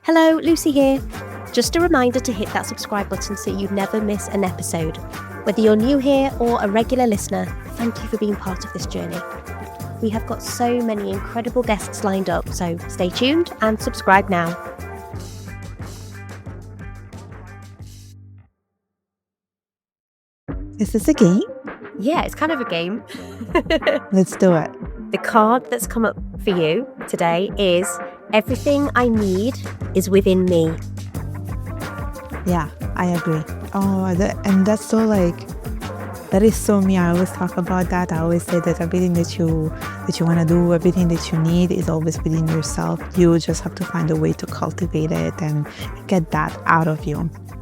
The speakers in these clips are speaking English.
Hello, Lucy here. Just a reminder to hit that subscribe button so you never miss an episode. Whether you're new here or a regular listener, thank you for being part of this journey. We have got so many incredible guests lined up, so stay tuned and subscribe now. Is this a game? Yeah, it's kind of a game. Let's do it. The card that's come up for you today is Everything I Need is Within Me. Yeah, I agree. And that's so that is so me. I always talk about that. I always say that everything that you want to do, everything that you need is always within yourself. You just have to find a way to cultivate it and get that out of you.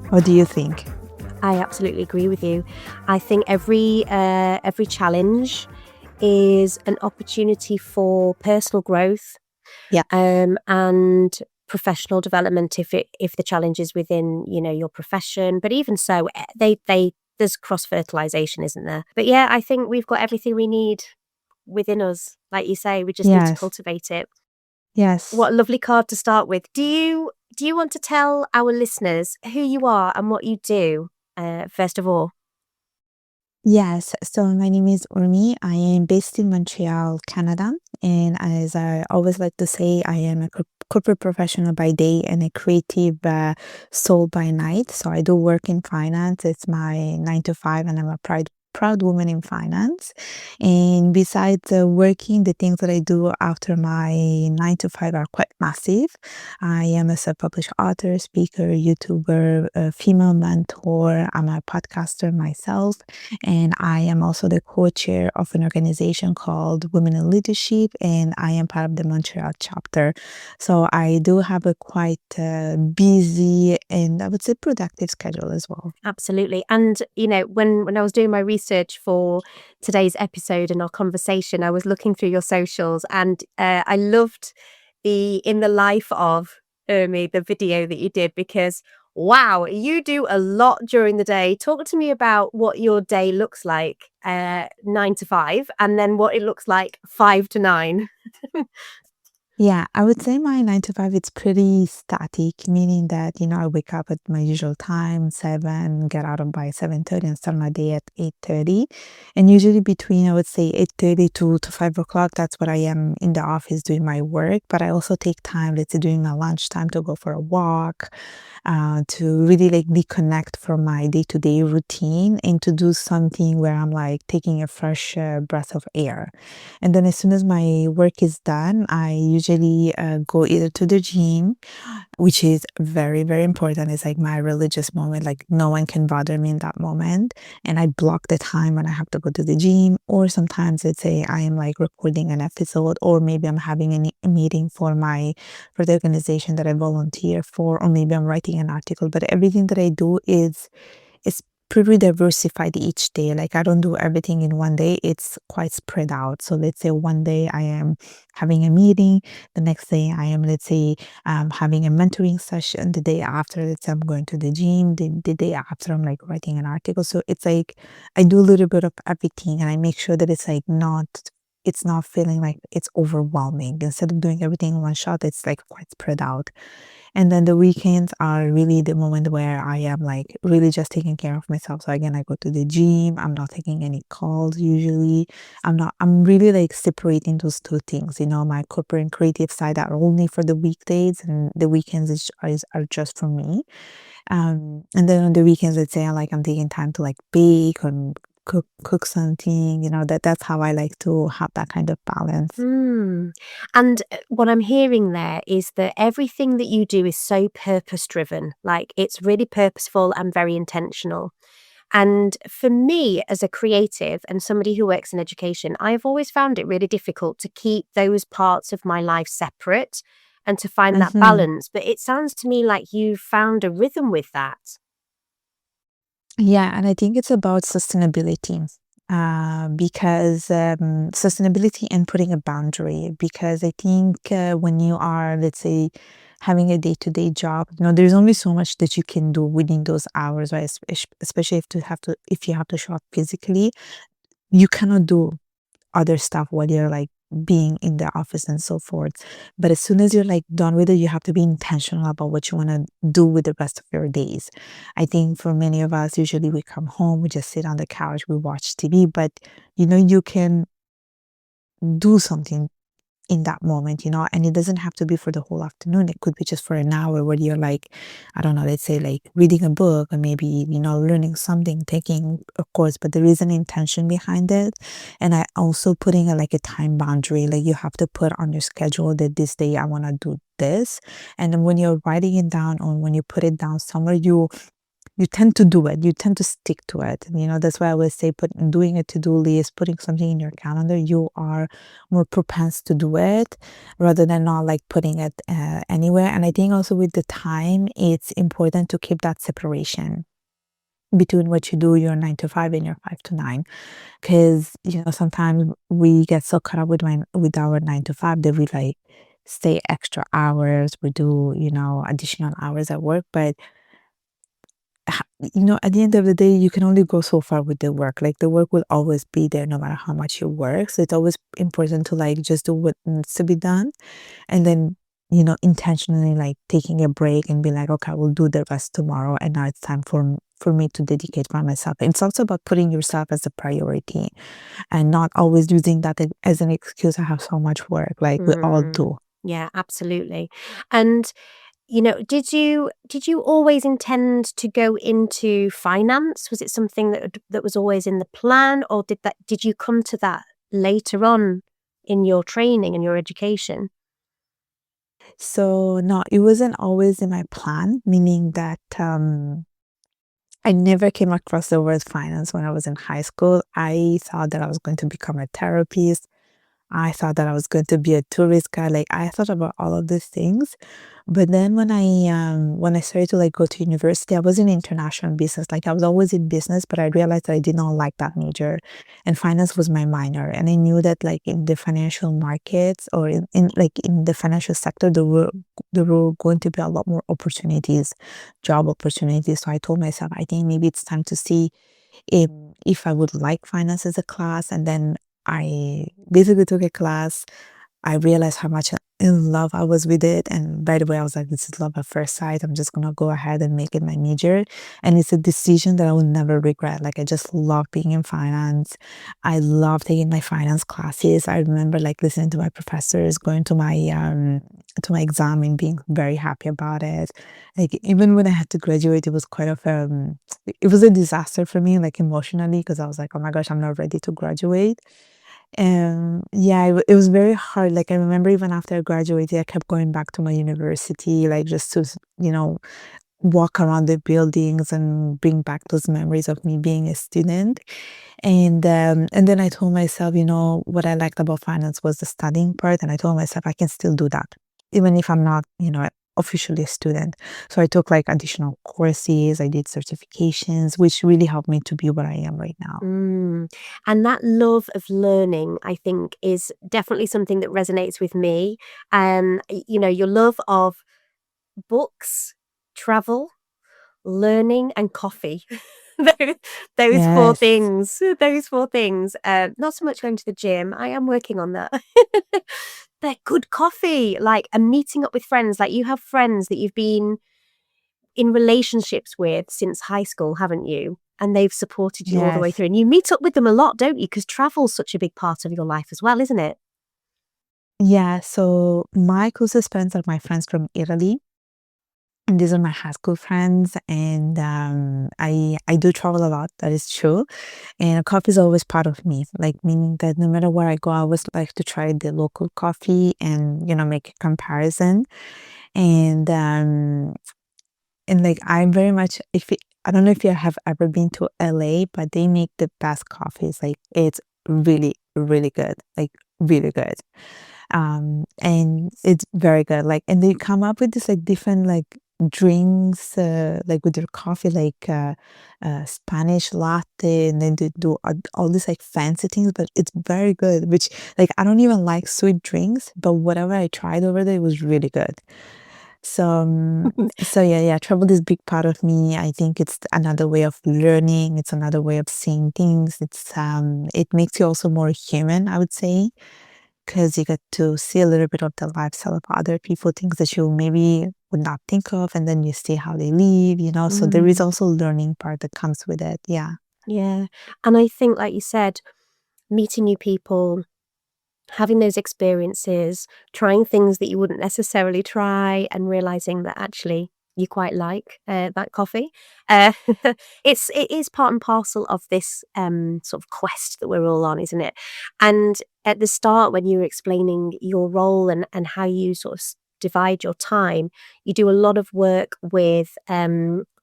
What do you think? I absolutely agree with you. I think every challenge is an opportunity for personal growth, Yeah. and professional development if the challenge is within your profession. But even so, there's cross fertilization, isn't there? But yeah, I think we've got everything we need within us. Like you say, we just need to Yes. cultivate it. Yes. What a lovely card to start with. Do you want to tell our listeners who you are and what you do, first of all? Yes, so my name is Urmi. I am based in Montreal, Canada. And as I always like to say, I am a corporate professional by day and a creative soul by night. So I do work in finance. It's my 9 to 5, and I'm a proud woman in finance. And besides working, the things that I do after my 9 to 5 are quite massive. I am a self-published author, speaker, YouTuber, a female mentor. I'm a podcaster myself. And I am also the co-chair of an organization called Women in Leadership, and I am part of the Montreal chapter. So I do have a quite busy and I would say productive schedule as well. Absolutely. And, when I was doing my research for today's episode and our conversation, I was looking through your socials, and I loved the In the Life of Urmi, the video that you did, because wow, you do a lot during the day. Talk to me about what your day looks like, 9 to 5, and then what it looks like 5 to 9. Yeah, I would say my 9 to 5, it's pretty static, meaning that, I wake up at my usual time, 7, get out of by 7:30 and start my day at 8:30. And usually between, I would say 8:30 to 5 o'clock, that's what I am in the office doing my work. But I also take time, let's say during my lunchtime, to go for a walk, to really like disconnect from my day-to-day routine and to do something where I'm like taking a fresh breath of air. And then as soon as my work is done, I usually go either to the gym, which is very, very important. It's like my religious moment. Like no one can bother me in that moment. And I block the time when I have to go to the gym. Or sometimes let's say I am like recording an episode, or maybe I'm having a meeting for the organization that I volunteer for, or maybe I'm writing an article. But everything that I do is pretty diversified each day. Like I don't do everything in one day. It's quite spread out. So let's say one day I am having a meeting. The next day I am, let's say, having a mentoring session. The day after, let's say I'm going to the gym. The day after I'm like writing an article. So it's like I do a little bit of everything, and I make sure that it's not feeling like it's overwhelming. Instead of doing everything in one shot, it's like quite spread out. And then the weekends are really the moment where I am like really just taking care of myself. So again, I go to the gym. I'm not taking any calls usually. I'm really like separating those two things, my corporate and creative side are only for the weekdays, and the weekends are just for me. And then on the weekends, let's say I'm taking time to like bake or cook something, that's how I like to have that kind of balance. Mm. And what I'm hearing there is that everything that you do is so purpose driven, like it's really purposeful and very intentional. And for me, as a creative and somebody who works in education, I've always found it really difficult to keep those parts of my life separate and to find that Mhm. balance. But it sounds to me like you found a rhythm with that. Yeah, and I think it's about sustainability, because sustainability and putting a boundary. Because I think when you are, let's say, having a day-to-day job, there's only so much that you can do within those hours, right? Especially if you have to show up physically, you cannot do other stuff while you're like being in the office and so forth. But as soon as you're like done with it, you have to be intentional about what you want to do with the rest of your days. I think for many of us, usually we come home, we just sit on the couch, we watch TV, but you can do something in that moment, and it doesn't have to be for the whole afternoon. It could be just for an hour where you're like, I don't know, let's say like reading a book or maybe, learning something, taking a course, but there is an intention behind it. And I also putting like a time boundary, like you have to put on your schedule that this day I want to do this. And then when you're writing it down or when you put it down somewhere, you tend to do it. You tend to stick to it. That's why I always say doing a to-do list, putting something in your calendar, you are more propense to do it rather than not like putting it anywhere. And I think also with the time, it's important to keep that separation between what you do, your 9 to 5 and your 5 to 9. Because, sometimes we get so caught up with our 9 to 5 that we like stay extra hours, we do, additional hours at work. But at the end of the day, you can only go so far with the work. Like the work will always be there no matter how much you work. So it's always important to like just do what needs to be done. And then, intentionally like taking a break and be like, okay, I will do the rest tomorrow. And now it's time for me to dedicate by myself. It's also about putting yourself as a priority and not always using that as an excuse. I have so much work. Like we all Mm. do. Yeah, absolutely. And did you always intend to go into finance? Was it something that was always in the plan, or did you come to that later on in your training and your education? So no, it wasn't always in my plan, meaning that I never came across the word finance when I was in high school. I thought that I was going to become a therapist. I thought that I was going to be a tourist guide. Like I thought about all of these things. But then when I started to like go to university, I was in international business. Like I was always in business, but I realized that I did not like that major. And finance was my minor. And I knew that like in the financial markets or in like in the financial sector, there were going to be a lot more opportunities, job opportunities. So I told myself, I think maybe it's time to see if I would like finance as a class. And then I basically took a class. I realized how much in love I was with it. And by the way, I was like, this is love at first sight. I'm just going to go ahead and make it my major. And it's a decision that I will never regret. Like, I just love being in finance. I love taking my finance classes. I remember like listening to my professors, going to my exam and being very happy about it. Like, even when I had to graduate, it was quite of it was a disaster for me, like emotionally, because I was like, oh my gosh, I'm not ready to graduate. And yeah, it was very hard. Like I remember even after I graduated, I kept going back to my university, like just to, walk around the buildings and bring back those memories of me being a student. And then I told myself, what I liked about finance was the studying part. And I told myself I can still do that, even if I'm not, officially a student. So I took like additional courses, I did certifications, which really helped me to be where I am right now. Mm. And that love of learning, I think, is definitely something that resonates with me. Your love of books, travel, learning, and coffee. Tho those 4 Yes. things, those 4 things. Not so much going to the gym, I am working on that. But good coffee, like, and meeting up with friends, like, you have friends that you've been in relationships with since high school, haven't you? And they've supported you all the way Yes. through, and you meet up with them a lot, don't you? Because travel's such a big part of your life as well, isn't it? Yeah, so my closest friends are my friends from Italy, and these are my high school friends. And I do travel a lot. That is true, and coffee is always part of me. Like meaning that no matter where I go, I always like to try the local coffee and make a comparison. And like I'm very much if it, I don't know if you have ever been to LA, but they make the best coffees. Like it's really really good, like really good. And it's very good. Like, and they come up with this like different like drinks, like with their coffee, like Spanish latte, and then they do all these like fancy things, but it's very good. Which like I don't even like sweet drinks, but whatever I tried over there was really good. So, so yeah, yeah, travel is a big part of me. I think it's another way of learning. It's another way of seeing things. It makes you also more human, I would say, because you get to see a little bit of the lifestyle of other people, things that you maybe would not think of, and then you see how they live. So there is Mm, also learning part that comes with it. Yeah. yeah. And I think, like you said, meeting new people, having those experiences, trying things that you wouldn't necessarily try, and realizing that actually you quite like that coffee. Uh, it is part and parcel of this sort of quest that we're all on, isn't it? And at the start, when you were explaining your role and how you sort of divide your time, you do a lot of work with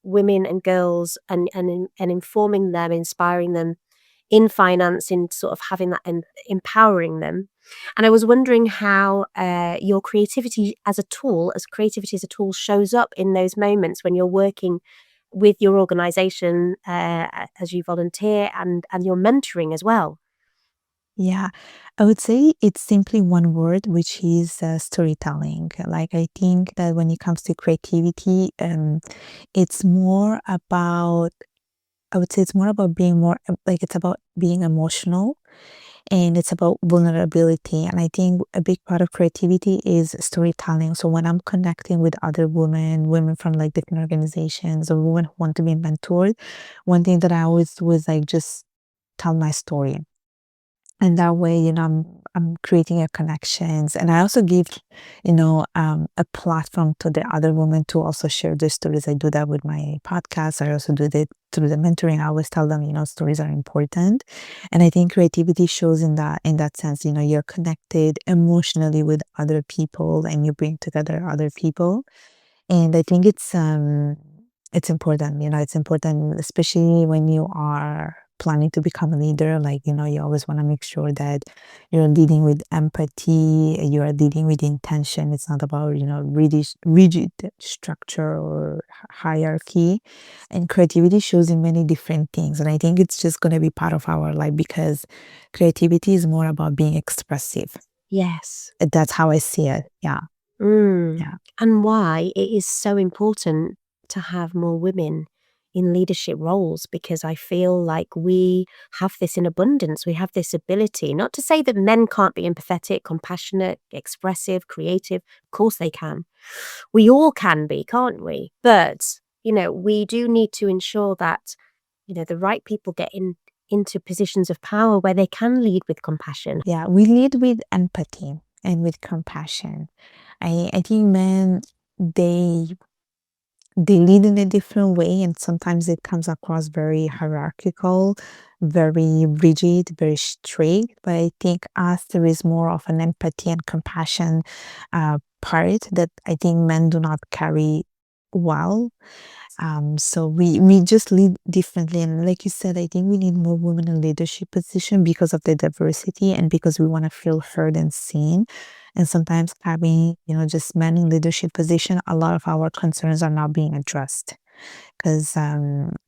women and girls, and informing them, inspiring them in finance, in sort of having that and empowering them. And I was wondering how your creativity as a tool shows up in those moments when you're working with your organization as you volunteer, and you're mentoring as well. Yeah, I would say it's simply one word, which is storytelling. Like, I think that when it comes to creativity, it's more about, I would say it's more about being more, like, it's about being emotional and it's about vulnerability. And I think a big part of creativity is storytelling. So when I'm connecting with other women from like different organizations or women who want to be mentored, one thing that I always do is like just tell my story. And that way, I'm creating a connections, and I also give, a platform to the other women to also share their stories. I do that with my podcast. I also do that through the mentoring. I always tell them, stories are important, and I think creativity shows in that sense. You're connected emotionally with other people, and you bring together other people. And I think it's important, it's important, especially when you are planning to become a leader. Like, you always want to make sure that you're leading with empathy, you are leading with intention. It's not about, really rigid structure or hierarchy. And creativity shows in many different things. And I think it's just going to be part of our life because creativity is more about being expressive. Yes. That's how I see it. Yeah. Mm. Yeah. And why it is so important to have more women in leadership roles, because I feel like we have this in abundance. We have this ability, not to say that men can't be empathetic, compassionate, expressive, creative. Of course they can. We all can be, can't we? But, we do need to ensure that, the right people get into positions of power where they can lead with compassion. Yeah, we lead with empathy and with compassion. I think men, they they lead in a different way, and sometimes it comes across very hierarchical, very rigid, very strict. But I think us, there is more of an empathy and compassion part that I think men do not carry well. So we just lead differently, and like you said, I think we need more women in leadership position because of the diversity and because we want to feel heard and seen. And sometimes having, just men in leadership position, a lot of our concerns are not being addressed because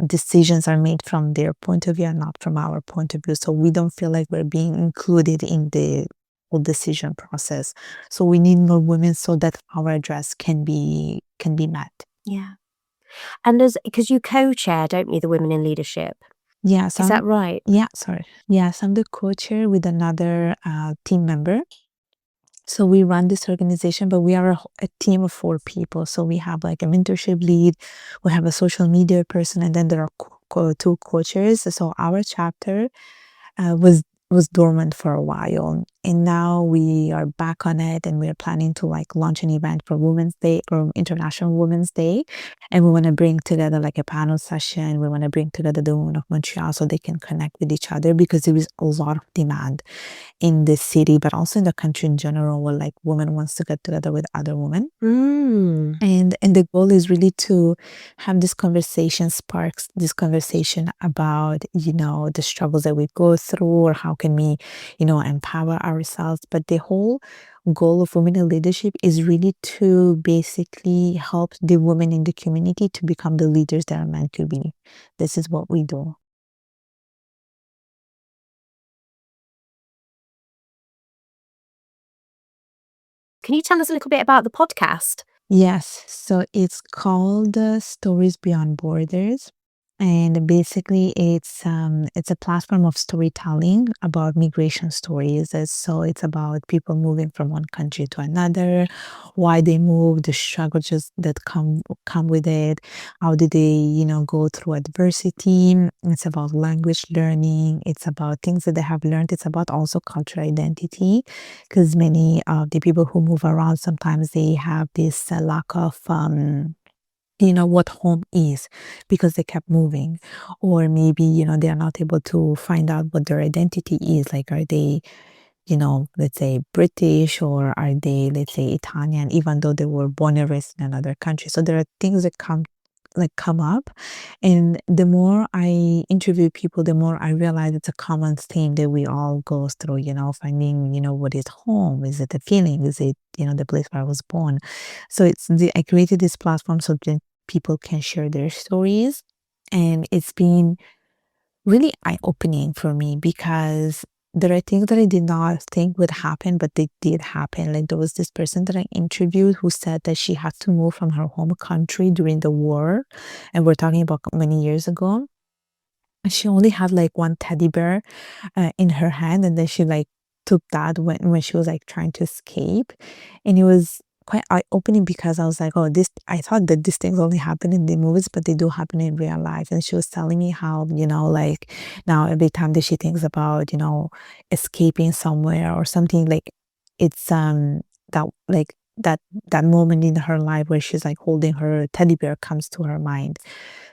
decisions are made from their point of view and not from our point of view. So we don't feel like we're being included in the whole decision process. So we need more women so that our address can be met. Yeah. And as because you co-chair, don't you, the Women in Leadership? Yes, Is that right? yeah, sorry. Yes, I'm the co-chair with another team member. So we run this organization, but we are a team of 4 people. So we have like a mentorship lead, we have a social media person, and then there are two co-chairs. So our chapter was dormant for a while, and now we are back on it, and we're planning to like launch an event for Women's Day or International Women's Day, and we want to bring together like a panel session. We want to bring together the women of Montreal so they can connect with each other because there is a lot of demand in the city, but also in the country in general, where like women wants to get together with other women. Mm. And the goal is really to have this conversation, sparks this conversation about, the struggles that we go through or how can we, empower ourselves. But the whole goal of women in leadership is really to basically help the women in the community to become the leaders that are meant to be. This is what we do. Can you tell us a little bit about the podcast? Yes, so it's called Stories Beyond Borders. And basically it's a platform of storytelling about migration stories. So it's about people moving from one country to another, why they move, the struggles that come with it, how did they, go through adversity. It's about language learning, it's about things that they have learned, it's about also cultural identity, because many of the people who move around, sometimes they have this lack of what home is, because they kept moving. Or maybe, they are not able to find out what their identity is. Like, are they, let's say British, or are they, let's say, Italian, even though they were born and raised in another country. So there are things that come up. And the more I interview people, the more I realize it's a common theme that we all go through, finding, what is home? Is it a feeling? Is it, the place where I was born? So I created this platform so that people can share their stories. And it's been really eye-opening for me, because there are things that I did not think would happen, but they did happen. Like, there was this person that I interviewed who said that she had to move from her home country during the war, and we're talking about many years ago. And she only had like one teddy bear in her hand, and then she like took that when she was like trying to escape. And it was quite eye-opening, because I was like, oh, this I thought that these things only happen in the movies, but they do happen in real life. And she was telling me how, like, now every time that she thinks about, escaping somewhere or something, like, it's that like that moment in her life where she's like holding her teddy bear comes to her mind.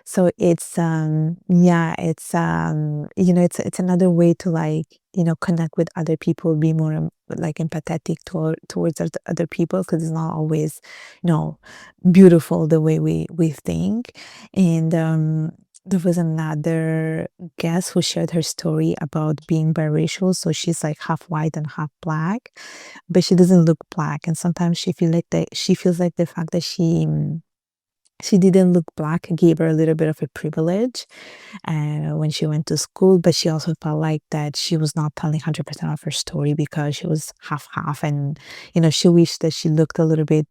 So it's yeah, it's another way to, like, connect with other people, be more like empathetic towards other people, because it's not always, you know, beautiful the way we think. And there was another guest who shared her story about being biracial. So she's like half white and half black, but she doesn't look black. And sometimes she feels like the fact that she didn't look black gave her a little bit of a privilege when she went to school, but she also felt like that she was not telling 100% of her story, because she was half half, and she wished that she looked a little bit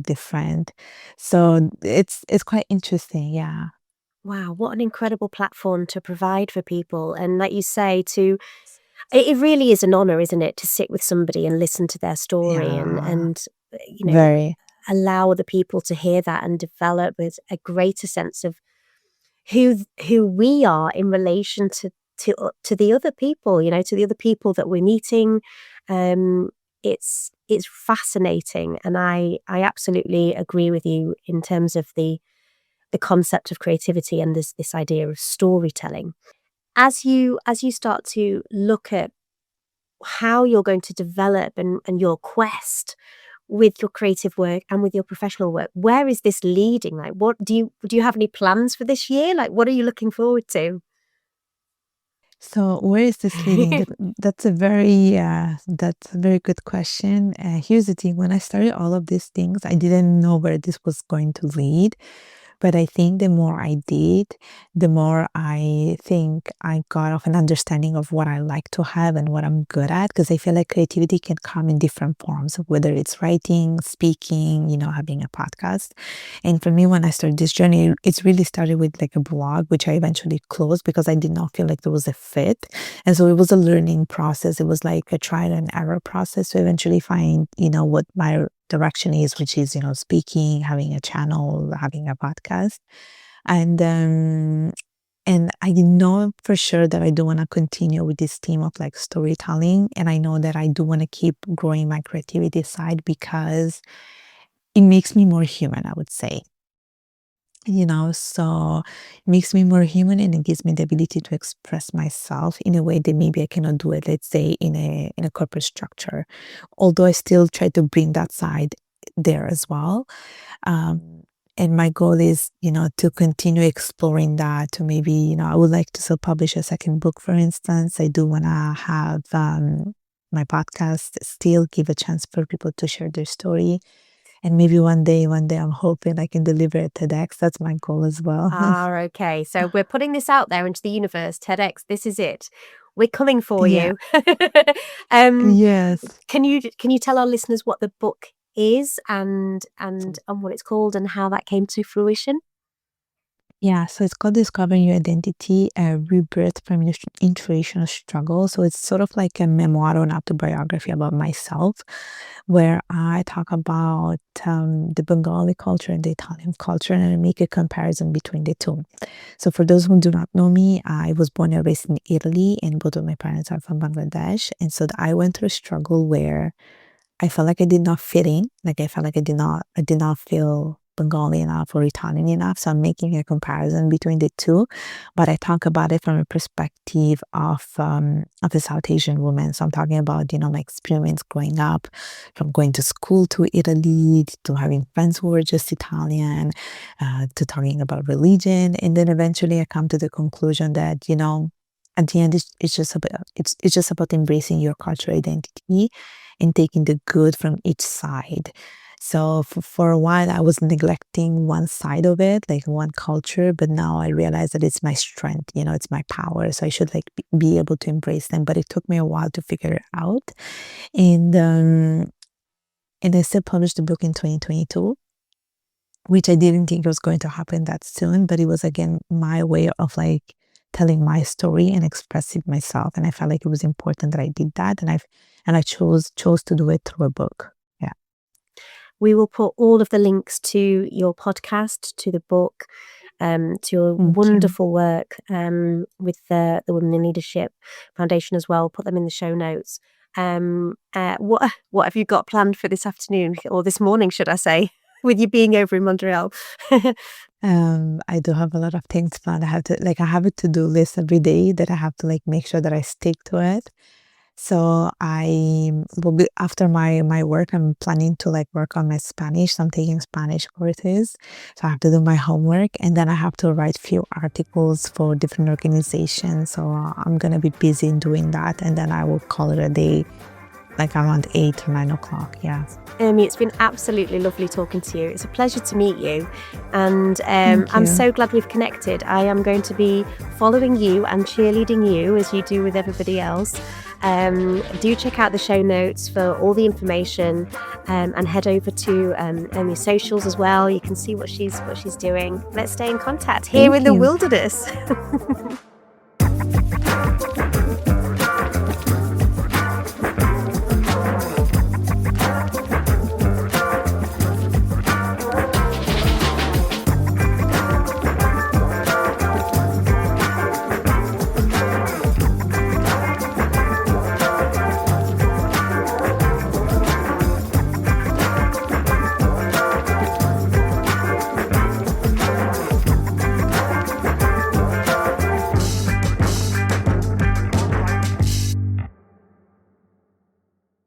different. So it's quite interesting, yeah. Wow, what an incredible platform to provide for people. And like you say, it really is an honor, isn't it, to sit with somebody and listen to their story Yeah, you know, very. allow other people to hear that and develop with a greater sense of who we are in relation to the other people, to the other people that we're meeting. Um, it's fascinating, and I absolutely agree with you in terms of the concept of creativity and this idea of storytelling. As you start to look at how you're going to develop and your quest with your creative work and with your professional work, where is this leading? Like, what do you have any plans for this year? Like, what are you looking forward to? So where is this leading? That's a very good question. Here's the thing: when I started all of these things, I didn't know where this was going to lead. But I think the more I did, the more I think I got of an understanding of what I like to have and what I'm good at. Because I feel like creativity can come in different forms, whether it's writing, speaking, having a podcast. And for me, when I started this journey, it's really started with like a blog, which I eventually closed because I did not feel like there was a fit. And so it was a learning process. It was like a trial and error process to eventually find, what my direction is, which is, speaking, having a channel, having a podcast. And and I know for sure that I do want to continue with this theme of like storytelling. And I know that I do want to keep growing my creativity side, because it makes me more human, I would say. So it makes me more human, and it gives me the ability to express myself in a way that maybe I cannot do it, let's say, in a corporate structure. Although I still try to bring that side there as well. Um, and my goal is, to continue exploring that, to maybe, I would like to still publish a second book, for instance. I do want to have my podcast still give a chance for people to share their story. And maybe one day I'm hoping I can deliver a TEDx. That's my goal as well. Ah, okay. So we're putting this out there into the universe. TEDx, this is it. We're coming for Yeah. you. um, Yes. can you tell our listeners what the book is and what it's called and how that came to fruition? Yeah, so it's called Discovering Your Identity, a rebirth from your inspirational struggle. So it's sort of like a memoir or an autobiography about myself, where I talk about the Bengali culture and the Italian culture, and I make a comparison between the two. So for those who do not know me, I was born and raised in Italy, and both of my parents are from Bangladesh. And so I went through a struggle where I felt like I did not fit in. Like I felt like I did not feel Bengali enough or Italian enough. So I'm making a comparison between the two, but I talk about it from a perspective of a South Asian woman. So I'm talking about, my experience growing up, from going to school to Italy, to having friends who were just Italian, to talking about religion. And then eventually I come to the conclusion that, at the end it's just about embracing your cultural identity and taking the good from each side. So for a while, I was neglecting one side of it, like one culture, but now I realize that it's my strength, it's my power. So I should like be able to embrace them. But it took me a while to figure it out. And I still published the book in 2022, which I didn't think was going to happen that soon, but it was again my way of like telling my story and expressing myself. And I felt like it was important that I did that. And I chose to do it through a book. Yeah. We will put all of the links to your podcast, to the book, to your Thank you. wonderful work with the Women in Leadership Foundation as well. Put them in the show notes. What have you got planned for this afternoon or this morning, should I say, with you being over in Montreal? I do have a lot of things planned. I have a to-do list every day that I have to like make sure that I stick to it. So I will be after my work, I'm planning to like work on my Spanish. So I'm taking Spanish courses. So I have to do my homework, and then I have to write few articles for different organizations. So I'm gonna be busy in doing that, and then I will call it a day, like around 8 or 9 o'clock. Yeah. Urmi, it's been absolutely lovely talking to you. It's a pleasure to meet you. And Thank I'm you. so glad we've connected. I am going to be following you and cheerleading you as you do with everybody else. Do check out the show notes for all the information and head over to Urmi's socials as well. You can see what she's doing. Let's stay in contact here in Thank the you. wilderness.